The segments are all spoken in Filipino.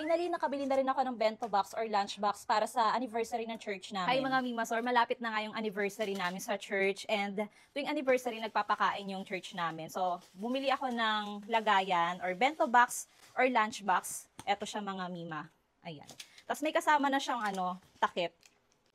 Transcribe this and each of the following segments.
Finally, nakabili na rin ako ng bento box or lunch box para sa anniversary ng church namin. Hi mga mimasor, malapit na nga yung anniversary namin sa church and tuwing anniversary, nagpapakain yung church namin. So, bumili ako ng lagayan or bento box or lunch box. Eto siya mga mima. Ayan. Tapos may kasama na siyang takip.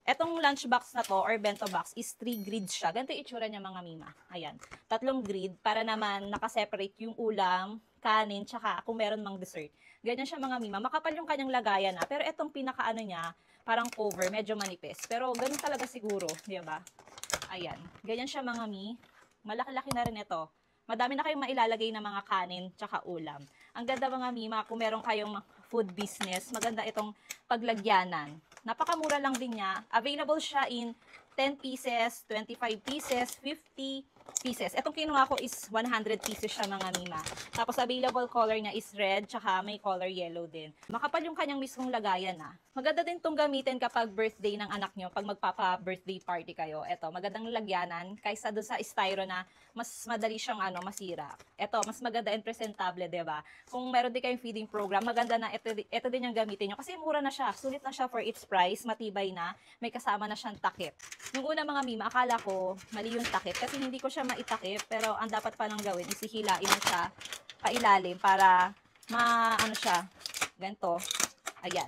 Etong lunch box na to or bento box is 3 grids siya. Ganito yung itsura niya mga mima. Ayan. 3 grid para naman nakaseparate yung ulam, kanin, tsaka kung meron mang dessert. Ganyan siya mga mima. Makapal yung kanyang lagayan na. Pero etong pinakaano niya, parang cover, medyo manipis. Pero ganun talaga siguro, di ba? Ayan. Ganyan siya mga mi. Malaki-laki na rin ito. Madami na kayong mailalagay na mga kanin, tsaka ulam. Ang ganda mga mima, kung meron kayong food business, maganda itong paglagyanan. Napakamura lang din niya. Available siya in 10 pieces, 25 pieces, 50 pieces. Itong kinuha ko is 100 pieces siya mga mima. Tapos available color niya is red, tsaka may color yellow din. Makapal yung kanyang mismong lagayan na. Maganda din itong gamitin kapag birthday ng anak nyo, pag magpapa-birthday party kayo. Ito, magandang lagyanan, kaysa doon sa styro na mas madali siyang masira. Ito, mas maganda and presentable, diba? Kung meron din kayong feeding program, maganda na ito din yung gamitin nyo. Kasi mura na siya, sulit na siya for its price, matibay na, may kasama na siyang takip. Nung una mga mima, akala ko mali yung takip kasi hindi ko siya maitakip, pero ang dapat pa lang gawin is hihilain mo siya pailalim para siya, ganito, ayan,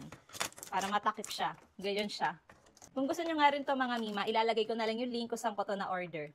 para matakip siya, ganyan siya. Kung gusto nyo nga rin to mga mima, ilalagay ko na lang yung link kung saan ko to na order.